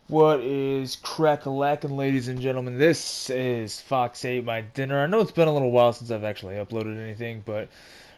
What is crack-a-lackin', ladies and gentlemen? This is Fox Ate My Dinner. I know it's been a little while since I've actually uploaded anything, but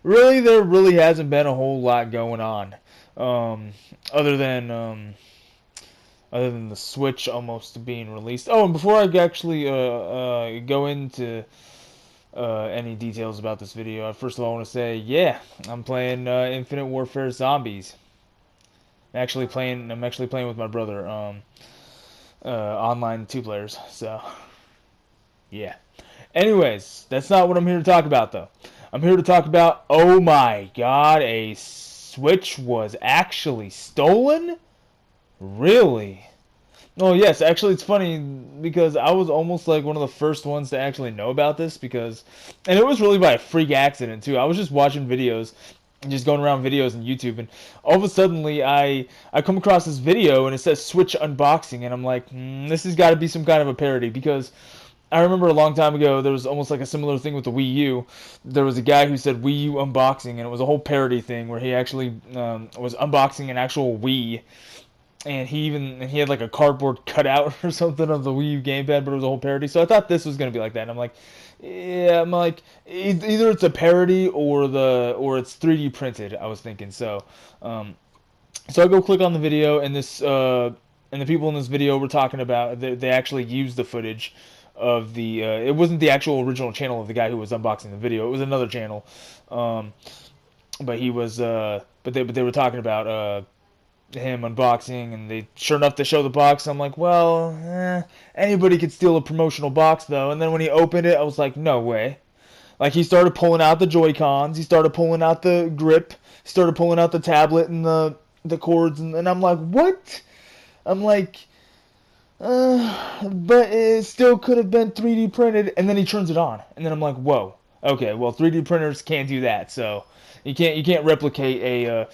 really, there really hasn't been a whole lot going on, um, other than other than the Switch almost being released. Oh, and before I actually go into any details about this video, first of all, I want to say, yeah, I'm playing Infinite Warfare Zombies. I'm actually playing with my brother. Online two players. So, yeah. Anyways, that's not what I'm here to talk about, though. I'm here to talk about, oh my god, a Switch was actually stolen? Really? Oh, yes, actually, it's funny because I was almost like one of the first ones to actually know about this because, and it was really by a freak accident, too. I was just watching videos, just going around videos on YouTube, and all of a sudden I come across this video and it says Switch unboxing, and I'm like, this has got to be some kind of a parody because I remember a long time ago there was almost like a similar thing with the Wii U. There was a guy who said Wii U unboxing, and it was a whole parody thing where he actually was unboxing an actual Wii, and he had like a cardboard cutout or something of the Wii U gamepad, but it was a whole parody. So I thought this was gonna be like that. And I'm like, yeah, I'm like either it's a parody or it's 3D printed. I was thinking so. Um, so I go click on the video, and the people in this video were talking about they actually used the footage of the it wasn't the actual original channel of the guy who was unboxing the video. It was another channel, um, but he was but they were talking about him unboxing, and sure enough they show the box. I'm like, well, anybody could steal a promotional box though. And then when he opened it, I was like, no way. Like, he started pulling out the Joy Cons, he started pulling out the grip, he started pulling out the tablet and the cords, and I'm like, what? I'm like, but it still could have been 3D printed. And then he turns it on, and then I'm like, whoa, okay, well 3D printers can't do that, so you can't replicate a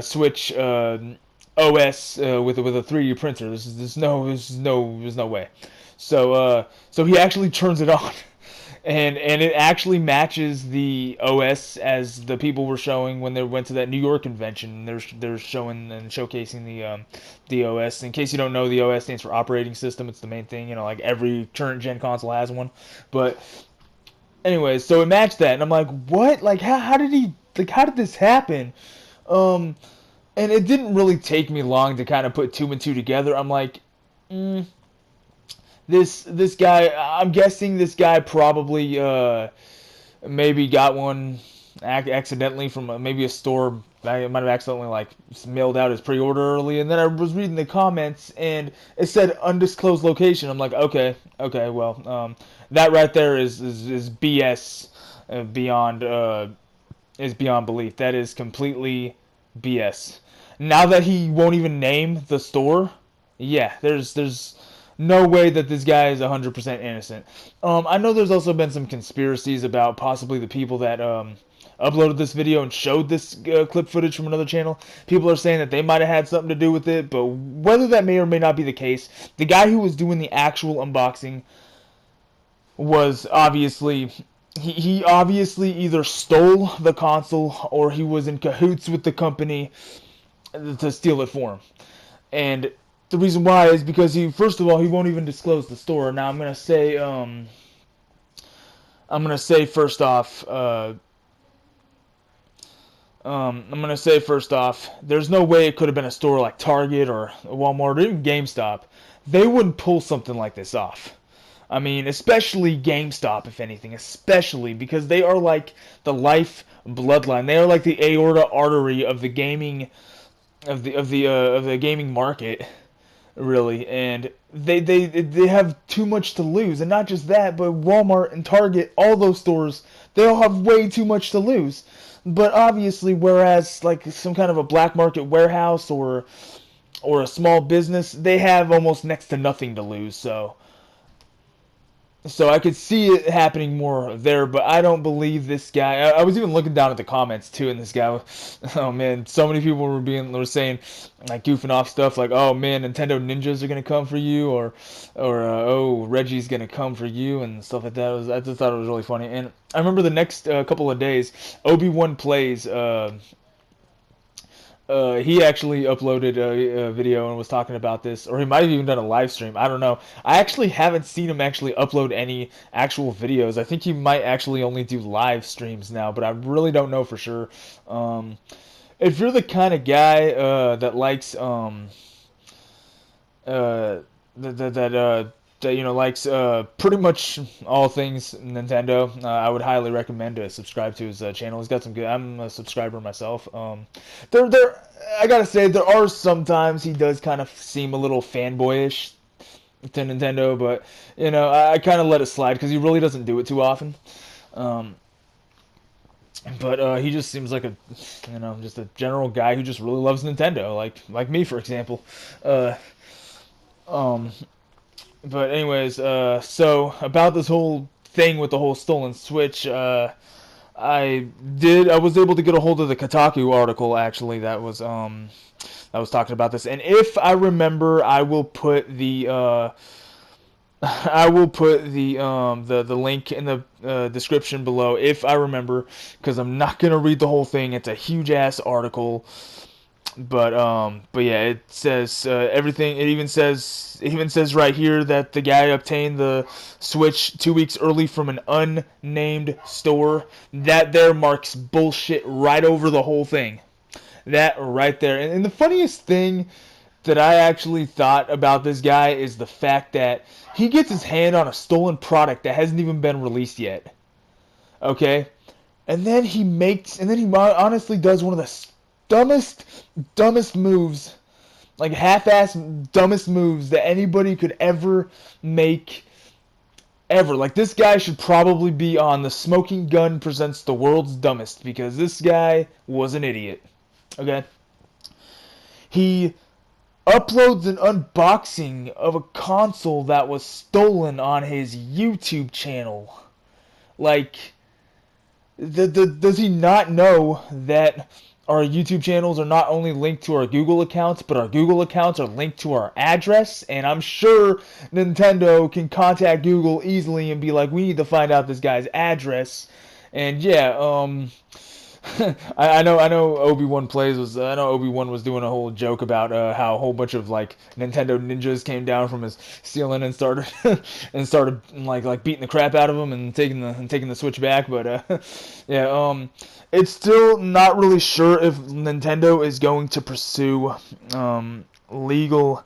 Switch OS with a 3D printer. There's no way. So he actually turns it on, and it actually matches the OS as the people were showing when they went to that New York convention. They're showing and showcasing the OS. In case you don't know, the OS stands for operating system. It's the main thing. You know, like every current gen console has one. But anyways, so it matched that, and I'm like, what? Like, how did this happen? Um, and it didn't really take me long to kind of put two and two together. I'm like, this guy. I'm guessing this guy probably maybe got one accidentally from maybe a store. I might have accidentally like mailed out his pre-order early, and then I was reading the comments and it said undisclosed location. I'm like, okay, well, that right there is BS beyond is beyond belief. That is completely BS. Now that he won't even name the store, yeah, there's no way that this guy is 100% innocent. I know there's also been some conspiracies about possibly the people that uploaded this video and showed this clip footage from another channel. People are saying that they might have had something to do with it, but whether that may or may not be the case, the guy who was doing the actual unboxing was obviously he obviously either stole the console or he was in cahoots with the company to steal it for him. And the reason why is because first of all, he won't even disclose the store. Now I'm gonna say first off, there's no way it could have been a store like Target or Walmart or even GameStop. They wouldn't pull something like this off. I mean, especially GameStop, if anything, especially because they are like the life bloodline. They are like the aorta artery of the gaming of the gaming market, really. And they have too much to lose, and not just that, but Walmart and Target, all those stores, they all have way too much to lose. But obviously, whereas like some kind of a black market warehouse or a small business, they have almost next to nothing to lose. So I could see it happening more there, but I don't believe this guy. I was even looking down at the comments too, and this guy, oh man, so many people were saying, like, goofing off stuff like, oh man, Nintendo ninjas are gonna come for you, or oh, Reggie's gonna come for you, and stuff like that. I just thought it was really funny. And I remember the next couple of days, Ob1 Plays He actually uploaded a video and was talking about this, or he might have even done a live stream. I don't know. I actually haven't seen him actually upload any actual videos. I think he might actually only do live streams now, but I really don't know for sure. Um, if you're the kind of guy that likes uh, that likes pretty much all things Nintendo, I would highly recommend to subscribe to his channel. He's got some good. I'm a subscriber myself. There, I gotta say there are sometimes he does kind of seem a little fanboyish to Nintendo, but I kind of let it slide because he really doesn't do it too often. Um, but he just seems like just a general guy who just really loves Nintendo, like me, for example. Uh, um, But anyways, so about this whole thing with the whole stolen Switch, I was able to get a hold of the Kotaku article actually that was talking about this, and if I remember, I will put the the link in the description below if I remember, because I'm not gonna read the whole thing. It's a huge ass article. But yeah, it says everything. It even says right here that the guy obtained the Switch 2 weeks early from an unnamed store. That there marks bullshit right over the whole thing. That right there. And the funniest thing that I actually thought about this guy is the fact that he gets his hand on a stolen product that hasn't even been released yet. Okay? And then he honestly does one of the dumbest moves, like half-ass dumbest moves that anybody could ever make, ever. Like, this guy should probably be on the Smoking Gun Presents the World's Dumbest, because this guy was an idiot. Okay? He uploads an unboxing of a console that was stolen on his YouTube channel. Like, does he not know that our YouTube channels are not only linked to our Google accounts, but our Google accounts are linked to our address? And I'm sure Nintendo can contact Google easily and be like, we need to find out this guy's address. And yeah, I know Ob1 Plays was I know Ob1 was doing a whole joke about how a whole bunch of like Nintendo ninjas came down from his ceiling and started like beating the crap out of him and taking the Switch back. But yeah, it's still not really sure if Nintendo is going to pursue legal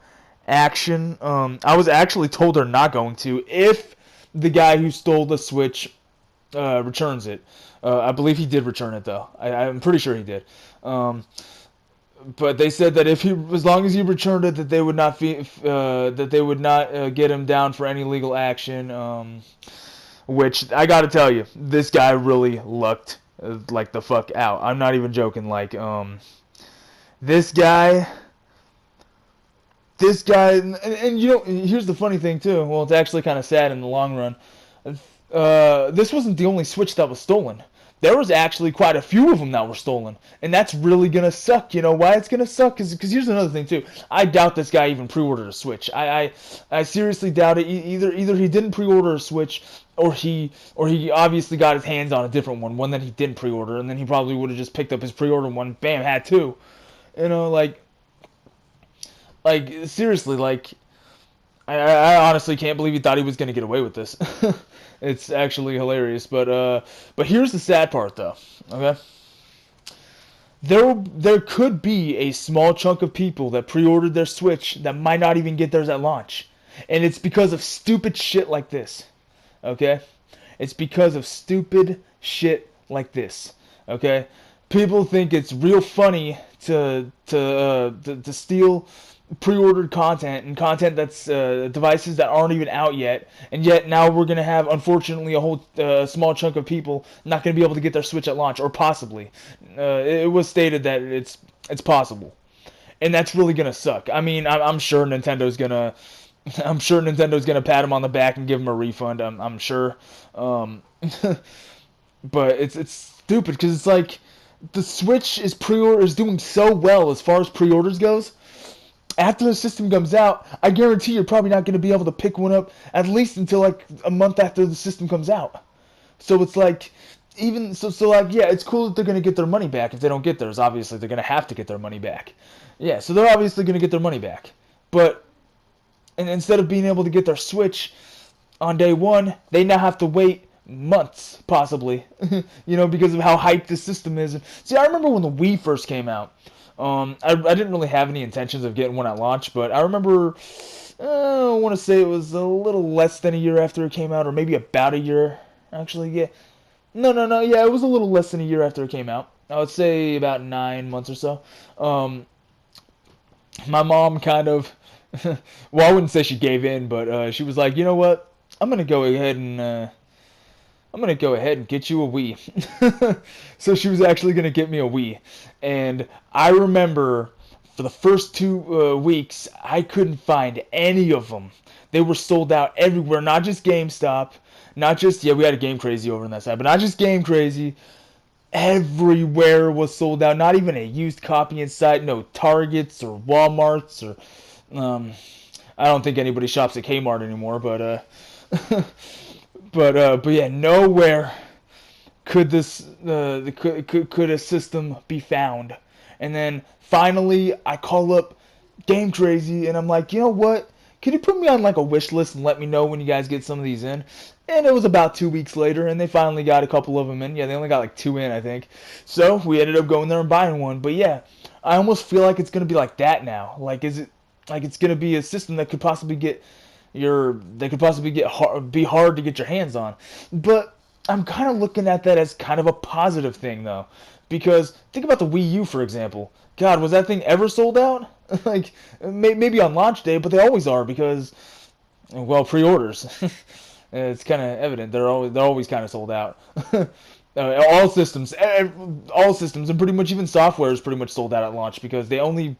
action. I was actually told they're not going to if the guy who stole the Switch returns it. I believe he did return it though. I'm pretty sure he did. But they said that as long as he returned it, that they would not get him down for any legal action. Which I got to tell you, this guy really lucked like the fuck out. I'm not even joking. Like this guy. And here's the funny thing too. Well, it's actually kind of sad in the long run. This wasn't the only Switch that was stolen. There was actually quite a few of them that were stolen, and that's really gonna suck. You know why it's gonna suck? Because here's another thing too. I doubt this guy even pre-ordered a Switch. I seriously doubt it. Either he didn't pre-order a Switch, or he obviously got his hands on a different one that he didn't pre-order, and then he probably would have just picked up his pre-order one. Bam, had two. Like seriously, like I honestly can't believe he thought he was gonna get away with this. It's actually hilarious, but here's the sad part though. Okay, there could be a small chunk of people that pre-ordered their Switch that might not even get theirs at launch, and it's because of stupid shit like this. Okay, it's because of stupid shit like this. Okay, people think it's real funny to steal pre-ordered content and content that's devices that aren't even out yet, and yet now we're gonna have, unfortunately, a whole small chunk of people not gonna be able to get their Switch at launch, or possibly. It was stated that it's possible, and that's really gonna suck. I mean, I'm sure Nintendo's gonna pat him on the back and give him a refund. I'm sure, but it's stupid because it's like the Switch is doing so well as far as pre-orders goes. After the system comes out, I guarantee you're probably not going to be able to pick one up at least until like a month after the system comes out. So it's like, even so like, yeah, it's cool that they're gonna get their money back if they don't get theirs. Obviously, they're gonna have to get their money back. Yeah, so they're obviously gonna get their money back. But and instead of being able to get their Switch on day one, they now have to wait months, possibly, because of how hyped the system is. See, I remember when the Wii first came out. I didn't really have any intentions of getting one at launch, but I remember, I want to say it was a little less than a year after it came out, or maybe about a year, actually, yeah. No, yeah, it was a little less than a year after it came out. I would say about 9 months or so. My mom kind of, well, I wouldn't say she gave in, but she was like, you know what? I'm gonna go ahead and get you a Wii. So she was actually gonna get me a Wii, and I remember for the first 2 weeks I couldn't find any of them. They were sold out everywhere, not just GameStop, not just we had a Game Crazy over on that side, but not just Game Crazy. Everywhere was sold out. Not even a used copy in sight. No Targets or WalMarts or I don't think anybody shops at Kmart anymore, but yeah, nowhere could this could a system be found. And then finally, I call up Game Crazy, and I'm like, you know what? Can you put me on like a wish list and let me know when you guys get some of these in? And it was about 2 weeks later, and they finally got a couple of them in. Yeah, they only got like 2 in, I think. So we ended up going there and buying one. But yeah, I almost feel like it's gonna be like that now. Like, is it like it's gonna be a system that could possibly be hard to get your hands on? But I'm kind of looking at that as kind of a positive thing, though, because think about the Wii U, for example. God, was that thing ever sold out? Like, maybe on launch day, but they always are because, well, pre-orders. It's kind of evident they're always kind of sold out. All systems, and pretty much even software is pretty much sold out at launch because they only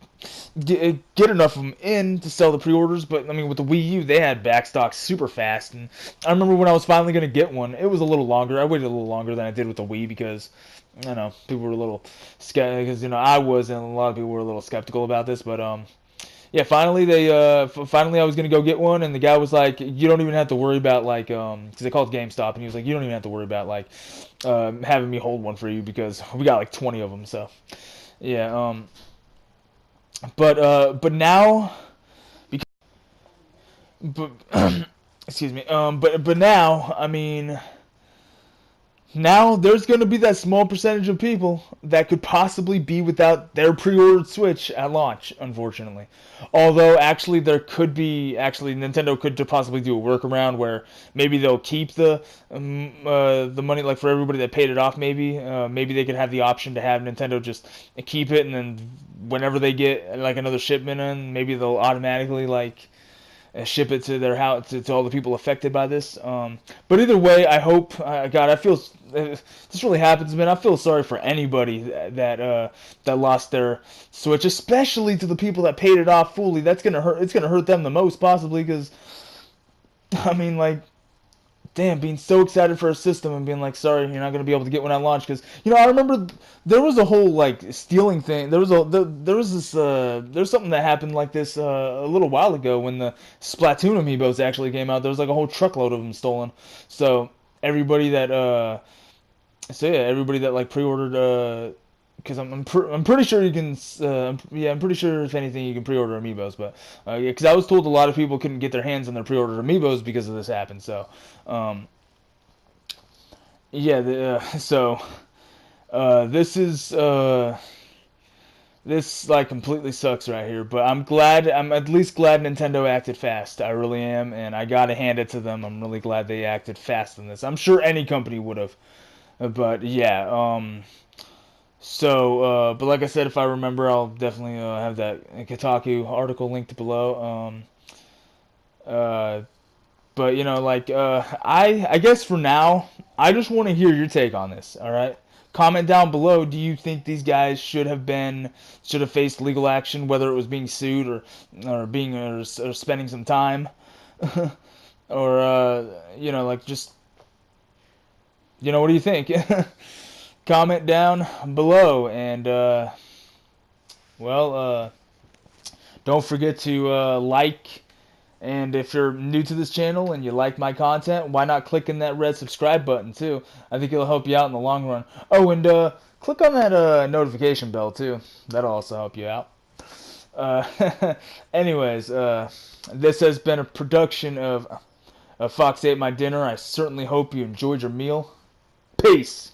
get enough of them in to sell the pre-orders. But I mean, with the Wii U, they had backstock super fast, and I remember when I was finally gonna get one, it was a little longer. I waited a little longer than I did with the Wii because I don't know, people were a little skeptical because I was, and a lot of people were a little skeptical about this, but yeah, finally I was gonna go get one, and the guy was like, "You don't even have to worry about like, because they called GameStop, and he was like, you don't even have to worry about like, having me hold one for you because we got like 20 of them." So, yeah, but now, because, but excuse me, but now, I mean. Now there's going to be that small percentage of people that could possibly be without their pre-ordered Switch at launch, unfortunately. Although actually Nintendo could possibly do a workaround where maybe they'll keep the money, like for everybody that paid it off. Maybe they could have the option to have Nintendo just keep it, and then whenever they get like another shipment in, maybe they'll automatically like ship it to their house to all the people affected by this. But either way, I hope. God, I feel this really happens, man. I feel sorry for anybody that lost their Switch, especially to the people that paid it off fully. That's gonna hurt. It's gonna hurt them the most, possibly, because I mean, like, damn, being so excited for a system and being like, sorry, you're not gonna be able to get one at launch. Because I remember there was a whole like stealing thing. There's something that happened like this a little while ago when the Splatoon amiibos actually came out. There was like a whole truckload of them stolen. So everybody that everybody that like pre-ordered. Because I'm pretty sure you can, I'm pretty sure if anything you can pre-order amiibos, but yeah, because I was told a lot of people couldn't get their hands on their pre-ordered amiibos because of this happened. So, yeah, this like completely sucks right here. But I'm at least glad Nintendo acted fast. I really am, and I gotta hand it to them. I'm really glad they acted fast in this. I'm sure any company would have, but yeah, So, but like I said, if I remember, I'll definitely have that Kotaku article linked below. Uh, but like, I guess for now, I just want to hear your take on this. All right, comment down below. Do you think these guys should have faced legal action, whether it was being sued or spending some time, or like just what do you think? Comment down below, and well, don't forget to like And if you're new to this channel and you like my content, why not click in that red subscribe button too? I think it'll help you out in the long run. Oh, and click on that notification bell too. That'll also help you out. Anyways, this has been a production of Fox Ate My Dinner. I certainly hope you enjoyed your meal. Peace!